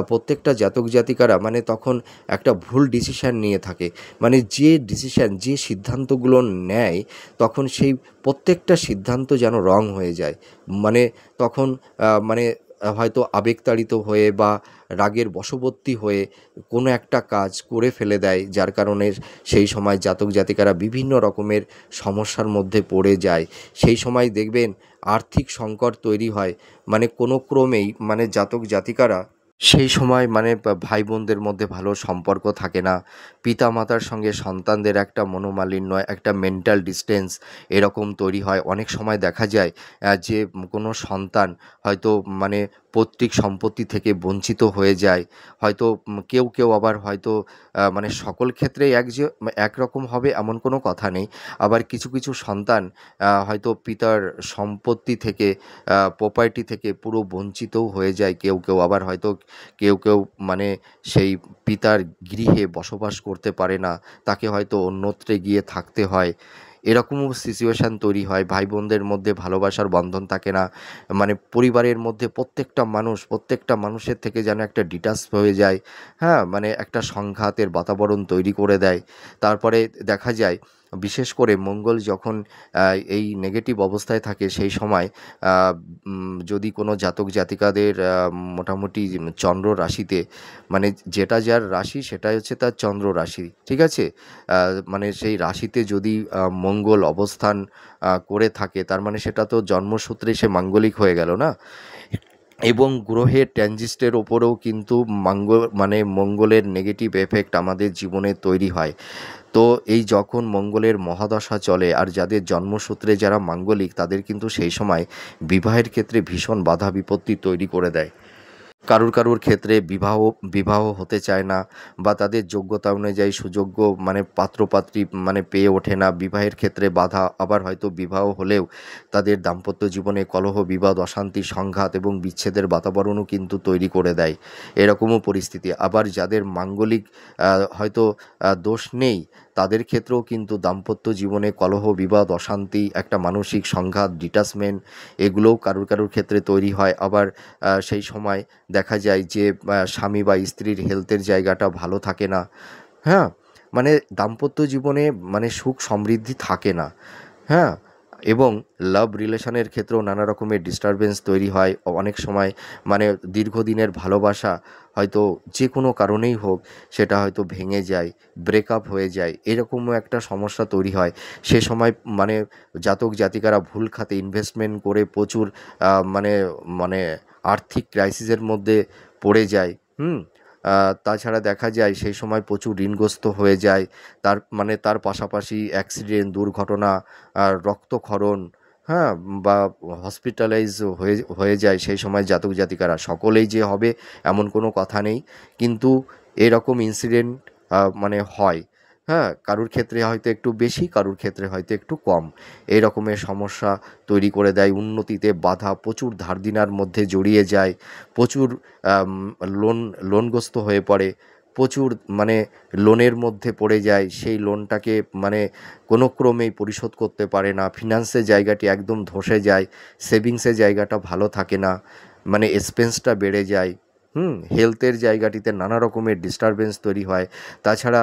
প্রত্যেকটা জাতক জাতিকারা মানে তখন একটা ভুল ডিসিশান নিয়ে থাকে, মানে যে ডিসিশান যে সিদ্ধান্তগুলো নেয় তখন সেই প্রত্যেকটা সিদ্ধান্ত যেন রং হয়ে যায়, মানে তখন মানে হয়তো আবেগতাড়িত হয়ে বা রাগের বশবর্তী হয়ে কোনো একটা কাজ করে ফেলে দেয়, যার কারণে সেই সময় জাতক জাতিকারা বিভিন্ন রকমের সমস্যার মধ্যে পড়ে যায়। সেই সময় দেখবেন আর্থিক সংকট তৈরি হয়, মানে কোনো ক্রমেই মানে জাতক জাতিকারা সেই সময় মানে ভাই বোনদের মধ্যে ভালো সম্পর্ক থাকে না, পিতামাতার সঙ্গে সন্তানদের একটা মনোমালিন্য, একটা মেন্টাল ডিস্টেন্স এরকম তৈরি হয়। অনেক সময় দেখা যায় যে কোনো সন্তান হয়তো মানে পৈতৃক সম্পত্তি থেকে বঞ্চিত হয়ে যায়, হয়তো কেউ কেউ আবার হয়তো মানে সকল ক্ষেত্রেই একরকম হবে এমন কোনো কথা নেই, আবার কিছু কিছু সন্তান হয়তো পিতার সম্পত্তি থেকে প্রপার্টি থেকে পুরো বঞ্চিতও হয়ে যায়, কেউ কেউ আবার হয়তো কেউ কেউ মানে সেই পিতার গৃহে বসবাস করতে পারে না, তাকে হয়তো অন্যত্রে গিয়ে থাকতে হয়, এরকমও সিচুয়েশান তৈরি হয়। ভাই বোনদের মধ্যে ভালোবাসার বন্ধন থাকে না, মানে পরিবারের মধ্যে প্রত্যেকটা মানুষের থেকে যেন একটা ডিটাচ হয়ে যায়, হ্যাঁ, মানে একটা সংঘাতের বাতাবরণ তৈরি করে দেয়। তারপরে দেখা যায় বিশেষ করে মঙ্গল যখন এই নেগেটিভ অবস্থায় থাকে সেই সময় যদি কোনো জাতক জাতিকাদের মোটামুটি চন্দ্র রাশিতে, মানে যেটা যার রাশি সেটাই হচ্ছে তার চন্দ্র রাশি, ঠিক আছে, মানে সেই রাশিতে যদি মঙ্গল অবস্থান করে থাকে তার মানে সেটা তো জন্মসূত্রে সে মাঙ্গলিক হয়ে গেল না, এবং গ্রহের ট্রানজিস্টের ওপরেও কিন্তু মঙ্গলের নেগেটিভ এফেক্ট আমাদের জীবনে তৈরি হয়। তো এই যখন মঙ্গলের মহাদশা চলে আর যাদের জন্মসূত্রে যারা মাঙ্গলিক তাদের কিন্তু সেই সময় বিবাহের ক্ষেত্রে ভীষণ বাধা বিপত্তি তৈরি করে দেয়। কারুর ক্ষেত্রে বিবাহ হতে চায় না, বা তাদের যোগ্যতা অনুযায়ী সুযোগ্য মানে পাত্রপাত্রী মানে পেয়ে ওঠে না, বিবাহের ক্ষেত্রে বাধা, আবার হয়তো বিবাহ হলেও তাদের দাম্পত্য জীবনে কলহ বিবাদ অশান্তি সংঘাত এবং বিচ্ছেদের বাতাবরণও কিন্তু তৈরি করে দেয়, এরকমও পরিস্থিতি। আবার যাদের মাঙ্গলিক হয়তো দোষ নেই তাদের ক্ষেত্রেও কিন্তু দাম্পত্য জীবনে কলহ বিবাদ অশান্তি, একটা মানসিক সংঘাত ডিটাচমেন্ট এগুলোও কারুর ক্ষেত্রে তৈরি হয়। আবার সেই সময় দেখা যায় যে স্বামী বা স্ত্রীর হেলথের জায়গাটা ভালো থাকে না, হ্যাঁ, মানে দাম্পত্য জীবনে মানে সুখ সমৃদ্ধি থাকে না, হ্যাঁ, এবং লাভ রিলেশনের ক্ষেত্রেও নানা রকমের ডিস্টারবেন্স তৈরি হয় অনেক সময়, মানে দীর্ঘদিনের ভালোবাসা হয়তো যে কোনো কারণেই হোক সেটা হয়তো ভেঙে যায়, ব্রেকআপ হয়ে যায়, এরকমও একটা সমস্যা তৈরি হয়। সে সময় মানে জাতক জাতিকারা ভুল খাতে ইনভেস্টমেন্ট করে প্রচুর মানে মানে আর্থিক ক্রাইসিসের মধ্যে পড়ে যায়, তাছাড়া দেখা যায় সেই সময় প্রচুর ঋণগ্রস্ত হয়ে যায়, তার পাশাপাশি অ্যাক্সিডেন্ট দুর্ঘটনা রক্তক্ষরণ, হ্যাঁ, বা হসপিটালাইজ হয়ে যায় সেই সময় জাতক জাতিকারা, সকলেই যে হবে এমন কোনো কথা নেই, কিন্তু এরকম ইনসিডেন্ট মানে হয়, হ্যাঁ, কারুর ক্ষেত্রে হয়তো একটু বেশি কারুর ক্ষেত্রে হয়তো একটু কম, এই রকমের সমস্যা তৈরি করে দেয়, উন্নতিতে বাধা, প্রচুর ধার দেনার মধ্যে জড়িয়ে যায়, প্রচুর আম, লোনগ্রস্ত হয়ে পড়ে, প্রচুর মানে লোনের মধ্যে পড়ে যায়, সেই লোনটাকে মানে কোনো ক্রমেই পরিশোধ করতে পারে না, ফিনান্সের জায়গাটি একদম ধসে যায়, সেভিংসের জায়গাটা ভালো থাকে না, মানে এক্সপেন্সটা বেড়ে যায়, হেলথের জায়গাটিতে নানা রকমের ডিস্টারবেন্স তৈরি হয়। তাছাড়া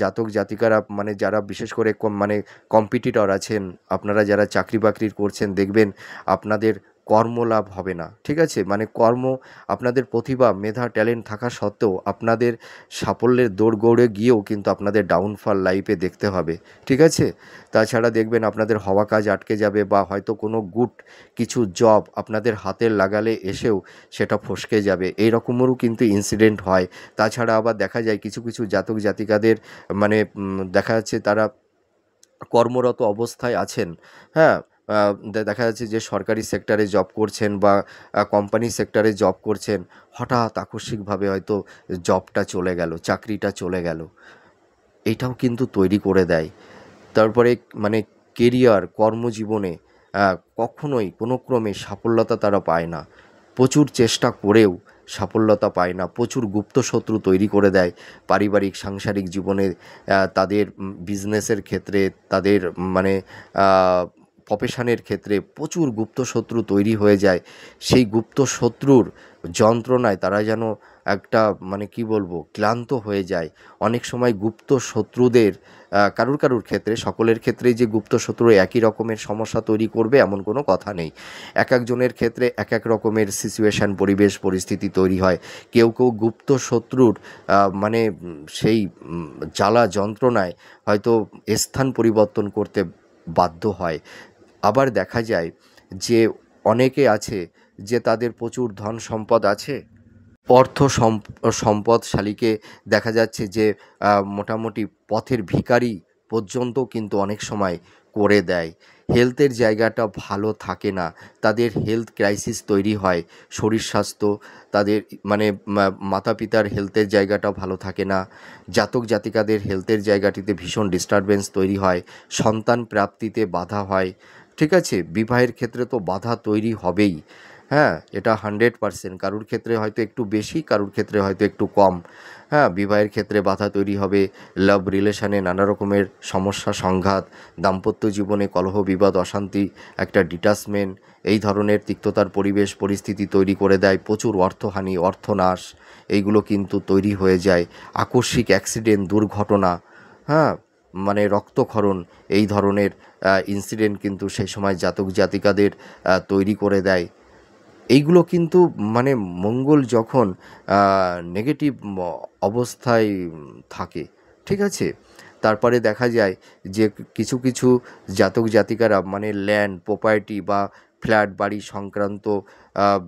জাতক জাতিকারা মানে যারা বিশেষ করে মানে কম্পিটিটর আছেন, আপনারা যারা চাকরি বাকরি করছেন দেখবেন আপনাদের কর্মলাভ হবে না, ঠিক আছে, মানে আপনাদের প্রতিভা মেধা ট্যালেন্ট থাকা সত্ত্বেও আপনাদের সাফল্যের দৌড়গৌড়ে গিয়েও কিন্তু আপনাদের ডাউনফল লাইফে দেখতে হবে, ঠিক আছে। তাছাড়া দেখবেন আপনাদের হওয়া কাজ আটকে যাবে, বা হয়তো কোনো গুড কিছু জব আপনাদের হাতের লাগালে এসেও সেটা ফসকে যাবে, এই রকমেরও কিন্তু ইনসিডেন্ট হয়। তাছাড়া আবার দেখা যায় কিছু কিছু জাতক জাতিকাদের মানে দেখা যাচ্ছে তারা কর্মরত অবস্থায় আছেন, হ্যাঁ, দেখা যাচ্ছে যে সরকারি সেক্টরে জব করছেন বা কোম্পানি সেক্টরে জব করছেন, হঠাৎ আকস্মিকভাবে হয়তো জবটা চলে গেল, চাকরিটা চলে গেল, এইটাও কিন্তু তৈরি করে দেয়। তারপরে মানে কেরিয়ার কর্মজীবনে কখনোই কোনো ক্রমে সাফল্যতা তারা পায় না, প্রচুর চেষ্টা করেও সাফল্যতা পায় না, প্রচুর গুপ্ত শত্রু তৈরি করে দেয় পারিবারিক সাংসারিক জীবনে, তাদের বিজনেসের ক্ষেত্রে, তাদের মানে প্রফেশনের ক্ষেত্রে প্রচুর গুপ্ত শত্রু তৈরি হয়ে যায়। সেই গুপ্ত শত্রুর যন্ত্রণায় তারা যেন একটা মানে কি বলবো ক্লান্ত হয়ে যায়। অনেক সময় গুপ্ত শত্রুদের কারুর কারুর ক্ষেত্রে, সকলের ক্ষেত্রেই যে গুপ্ত শত্রু একই রকমের সমস্যা তৈরি করবে এমন কোনো কথা নেই। এক একজনের ক্ষেত্রে এক এক রকমের সিচুয়েশান, পরিবেশ পরিস্থিতি তৈরি হয়। কেউ কেউ গুপ্ত শত্রুর মানে সেই জ্বালা যন্ত্রণায় হয়তো স্থান পরিবর্তন করতে বাধ্য হয়। আবার দেখা যায় যে অনেকে আছে যে তাদের প্রচুর ধন সম্পদ আছে, অর্থ সম্পদশালীকে দেখা যাচ্ছে যে মোটামুটি পথের ভিখারি পর্যন্ত কিন্তু অনেক সময় করে দেয়। হেলথের জায়গাটা ভালো থাকে না, তাদের হেলথ ক্রাইসিস তৈরি হয়। শরীর স্বাস্থ্য তাদের মানে মাতা পিতার হেলথের জায়গাটা ভালো থাকে না, জাতক জাতিকাদের হেলথের জায়গাটিতে ভীষণ ডিস্টারবেন্স তৈরি হয়, সন্তান প্রাপ্তিতে বাধা হয়। ঠিক আছে, বিবাহের ক্ষেত্রে তো বাধা তৈরি হবেই। হ্যাঁ, এটা 100%। কারুর ক্ষেত্রে হয়তো একটু বেশি, কারুর ক্ষেত্রে হয়তো একটু কম। হ্যাঁ, বিবাহের ক্ষেত্রে বাধা তৈরি হবে, লাভ রিলেশনে নানা রকমের সমস্যা সংঘাত, দাম্পত্য জীবনে কলহ বিবাদ অশান্তি, একটা ডিটাচমেন্ট, এই ধরনের তিক্ততার পরিবেশ পরিস্থিতি তৈরি করে দেয়। প্রচুর অর্থহানি, অর্থনাশ এইগুলো কিন্তু তৈরি হয়ে যায়। আকস্মিক অ্যাক্সিডেন্ট, দুর্ঘটনা, হ্যাঁ, মানে রক্তক্ষরণ, এই ধরনের ইনসিডেন্ট কিন্তু সেই সময় জাতক জাতিকাদের তৈরি করে দেয়। এইগুলো কিন্তু মানে মঙ্গল যখন নেগেটিভ অবস্থায় থাকে, ঠিক আছে, তারপরে দেখা যায় যে কিছু কিছু জাতক জাতিকারা মানে ল্যান্ড প্রপার্টি বা ফ্ল্যাট বাড়ি সংক্রান্ত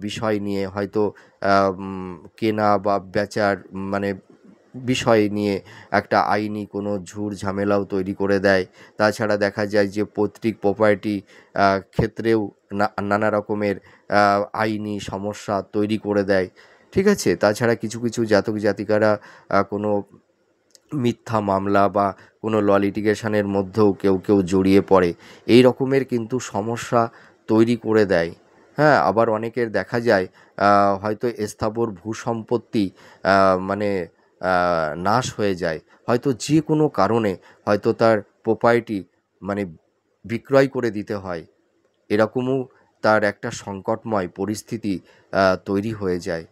বিষয় নিয়ে হয়তো কেনা বা বেচার মানে বিষয় নিয়ে একটা আইনি কোনো ঝুট ঝামেলাও তৈরি করে দেয়। তাছাড়া দেখা যায় যে পৈতৃক প্রপার্টি ক্ষেত্রেও নানা রকমের আইনি সমস্যা তৈরি করে দেয়। ঠিক আছে, তাছাড়া কিছু কিছু জাতক জাতিকারা কোনো মিথ্যা মামলা বা কোনো ল লিটিগেশনের মধ্যেও কেউ কেউ জড়িয়ে পড়ে। এই রকমের কিন্তু সমস্যা তৈরি করে দেয়। হ্যাঁ, আবার অনেকের দেখা যায় হয়তো স্থাবর ভূসম্পত্তি মানে নাশ হয়ে যায়, হয়তো যে কোনো কারণে হয়তো তার প্রপার্টি মানে বিক্রয় করে দিতে হয়। এরকমও তার একটা সংকটময় পরিস্থিতি তৈরি হয়ে যায়।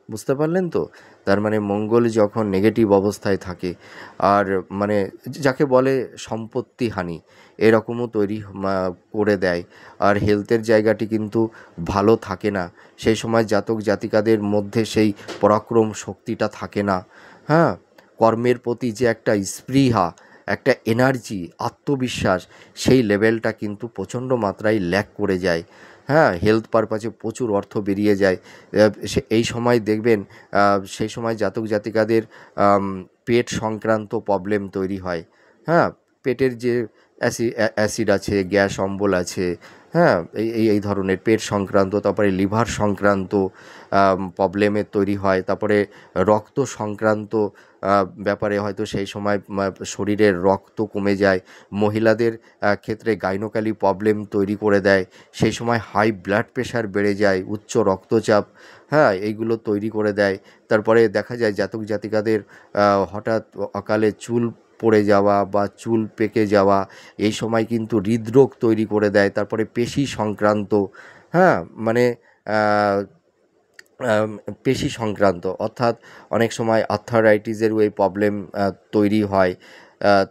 বুঝতে পারলেন তো? তার মানে মঙ্গল যখন নেগেটিভ অবস্থায় থাকে আর মানে যাকে বলে সম্পত্তিহানি, এরকমও তৈরি করে দেয়। আর হেলথের জায়গাটি কিন্তু ভালো থাকে না। সেই সময় জাতক জাতিকাদের মধ্যে সেই পরাক্রম শক্তিটা থাকে না। হ্যাঁ, কর্মের প্রতি যে একটা স্পৃহা, একটা এনার্জি, আত্মবিশ্বাস, সেই লেভেলটা কিন্তু প্রচণ্ড মাত্রায় ল্যাক করে যায়। হ্যাঁ, হেলথ পারপাসে প্রচুর অর্থ বেরিয়ে যায়। এই সময় দেখবেন সেই সময় জাতক জাতিকাদের পেট সংক্রান্ত প্রবলেম তৈরি হয়। হ্যাঁ, পেটের যে অ্যাসিড আছে, গ্যাস অম্বল আছে, হ্যাঁ, এই ধরনের পেট সংক্রান্ত, তারপরে লিভার সংক্রান্ত প্রবলেমের তৈরি হয়। তারপরে রক্ত সংক্রান্ত ব্যাপারে হয়তো সেই সময় শরীরের রক্ত কমে যায়। মহিলাদের ক্ষেত্রে গাইনোকলি প্রবলেম তৈরি করে দেয়। সেই সময় হাই ব্লাড প্রেশার বেড়ে যায়, উচ্চ রক্তচাপ, হ্যাঁ, এইগুলো তৈরি করে দেয়। তারপরে দেখা যায় জাতক জাতিকাদের হঠাৎ অকালে চুল পড়ে যাওয়া বা চুল পেকে যাওয়া, এই সময় কিন্তু হৃদরোগ তৈরি করে দেয়। তারপরে পেশি সংক্রান্ত, হ্যাঁ, মানে পেশি সংক্রান্ত অর্থাৎ অনেক সময় আর্থারাইটিসেরও এই প্রবলেম তৈরি হয়।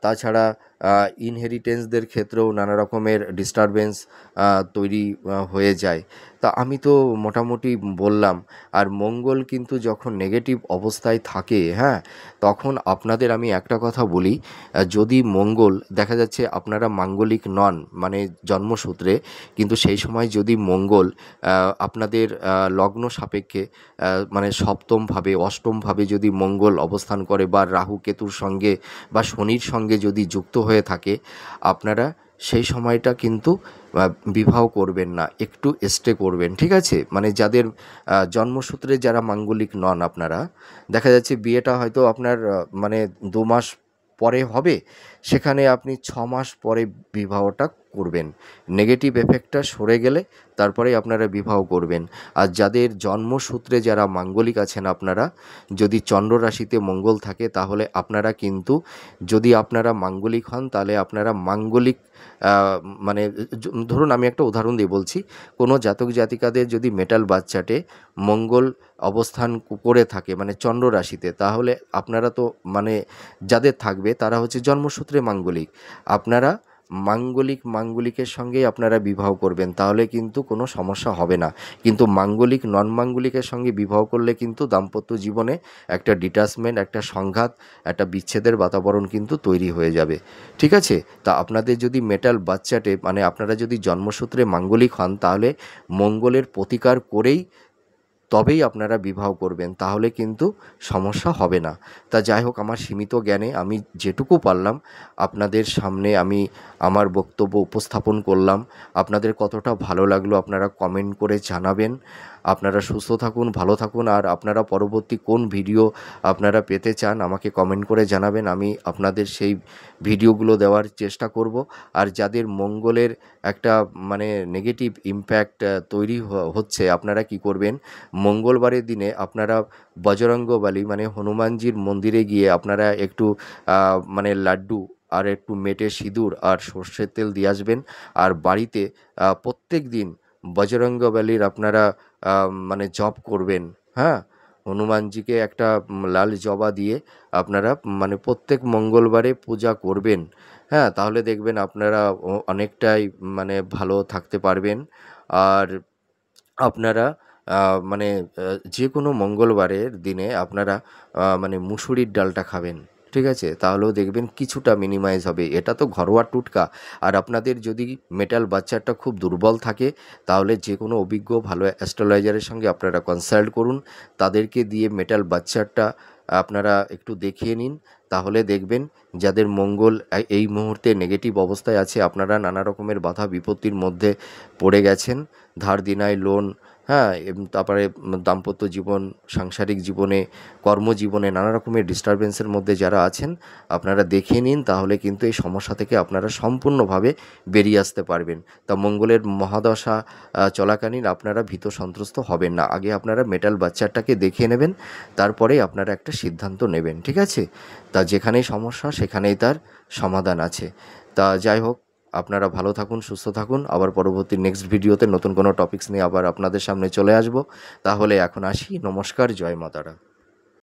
তাছাড়া ইনহেরিটেন্সদের ক্ষেত্রেও নানা রকমের ডিস্টারবেন্স তৈরি হয়ে যায়। তা আমি তো মোটামুটি বললাম। আর মঙ্গল কিন্তু যখন নেগেটিভ অবস্থায় থাকে, হ্যাঁ, তখন আপনাদের আমি একটা কথা বলি, যদি মঙ্গল দেখা যাচ্ছে আপনারা মাঙ্গলিক নন মানে জন্মসূত্রে, কিন্তু সেই সময় যদি মঙ্গল আপনাদের লগ্ন সাপেক্ষে মানে সপ্তমভাবে অষ্টমভাবে যদি মঙ্গল অবস্থান করে বা রাহু কেতুর সঙ্গে বা শনির সঙ্গে যদি যুক্ত হয়ে থাকে, আপনারা সেই সময়টা কিন্তু বিবাহ করবেন না, একটু স্টে করবেন। ঠিক আছে, মানে যাদের জন্মসূত্রে যারা মাঙ্গলিক নন, আপনারা দেখা যাচ্ছে বিয়েটা হয়তো আপনার মানে 2 মাস পরে হবে, সেখানে আপনি 6 মাস পরে বিবাহটা করবেন। নেগেটিভ এফেক্টটা সরে গেলে তারপরেই আপনারা বিবাহ করবেন। আর যাদের জন্মসূত্রে যারা মাঙ্গলিক আছেন আপনারা, যদি চন্দ্র রাশিতে মঙ্গল থাকে তাহলে আপনারা কিন্তু, যদি আপনারা মাঙ্গলিক হন তাহলে আপনারা মাঙ্গলিক মানে ধরুন আমি একটা উদাহরণ দিয়ে বলছি, কোনো জাতক জাতিকাদের যদি মেটাল বাচ্চাটে মঙ্গল অবস্থান করে থাকে মানে চন্দ্র রাশিতে, তাহলে আপনারা তো মানে যাদের থাকবে তারা হচ্ছে জন্মসূত্রে মাঙ্গলিক। আপনারা মাঙ্গলিকের সঙ্গেই আপনারা বিবাহ করবেন, তাহলে কিন্তু কোনো সমস্যা হবে না। কিন্তু মাঙ্গলিক নন মাঙ্গলিকের সঙ্গে বিবাহ করলে কিন্তু দাম্পত্য জীবনে একটা ডিটাচমেন্ট, একটা সংঘাত, একটা বিচ্ছেদের বাতাবরণ কিন্তু তৈরি হয়ে যাবে। ঠিক আছে? তা আপনাদের যদি মেটাল বাচ্চাটে মানে আপনারা যদি জন্মসূত্রে মাঙ্গলিক হন, তাহলে মঙ্গলের প্রতিকার করেই তবেই আপনারা বিবাহ করবেন, তাহলে কিন্তু সমস্যা হবে না। তা যাই হোক, আমার সীমিত জ্ঞানে আমি যেটুকু পারলাম আপনাদের সামনে আমি আমার বক্তব্য উপস্থাপন করলাম। আপনাদের কতটা ভালো লাগলো আপনারা কমেন্ট করে জানাবেন। আপনারা সুস্থ থাকুন, ভালো থাকুন, আর আপনারা পরবর্তী কোন ভিডিও আপনারা পেতে চান আমাকে কমেন্ট করে জানাবেন। আমি আপনাদের সেই ভিডিওগুলো দেওয়ার চেষ্টা করব। আর যাদের মঙ্গলের একটা মানে নেগেটিভ ইমপ্যাক্ট তৈরি হচ্ছে, আপনারা কি করবেন, মঙ্গলবারের দিনে আপনারা বজরঙ্গবলী মানে হনুমানজির মন্দিরে গিয়ে আপনারা একটু মানে লাড্ডু আর একটু মেটে সিঁদুর আর সর্ষের তেল দিয়ে আসবেন। আর বাড়িতে প্রত্যেক দিন বজরঙ্গবলীর আপনারা মানে জপ করবেন। হ্যাঁ, হনুমানজিকে একটা লাল জবা দিয়ে আপনারা মানে প্রত্যেক মঙ্গলবারে পূজা করবেন। হ্যাঁ, তাহলে দেখবেন আপনারা অনেকটাই মানে ভালো থাকতে পারবেন। আর আপনারা মানে যে কোনো মঙ্গলবারের দিনে আপনারা মানে মুসুরির ডালটা খাবেন। ঠিক আছে? তাহলেও দেখবেন কিছুটা মিনিমাইজ হবে। এটা তো ঘরোয়া টোটকা। আর আপনাদের যদি মেটাল বাচ্চাটা খুব দুর্বল থাকে, তাহলে যে কোনো অভিজ্ঞ ভালো অ্যাস্ট্রোলজারের সঙ্গে আপনারা কনসাল্ট করুন। তাদেরকে দিয়ে মেটাল বাচ্চাটা আপনারা একটু দেখিয়ে নিন। তাহলে দেখবেন যাদের মঙ্গল এই মুহূর্তে নেগেটিভ অবস্থায় আছে, আপনারা নানা রকমের বাধা বিপত্তির মধ্যে পড়ে গেছেন, ধার দেনায়, লোন, হ্যাঁ, তারপরে দাম্পত্য জীবন, সাংসারিক জীবনে, কর্মজীবনে নানা রকমের ডিস্টারবেন্সের মধ্যে যারা আছেন, আপনারা দেখিয়ে নিন। তাহলে কিন্তু এই সমস্যা থেকে আপনারা সম্পূর্ণভাবে বেরিয়ে আসতে পারবেন। তা মঙ্গলের মহাদশা চলাকালীন আপনারা ভীত সন্ত্রস্ত হবেন না। আগে আপনারা মেটাল বাচ্চাটাকে দেখিয়ে নেবেন, তারপরেই আপনারা একটা সিদ্ধান্ত নেবেন। ঠিক আছে? তা যেখানেই সমস্যা সেখানেই তার সমাধান আছে। তা যাই হোক, আপনারা ভালো থাকুন, সুস্থ থাকুন। আবার পরবর্তী নেক্সট ভিডিওতে নতুন কোনো টপিকস নিয়ে আবার আপনাদের সামনে চলে আসব। তাহলে এখন আসি। নমস্কার, জয় মা তারা।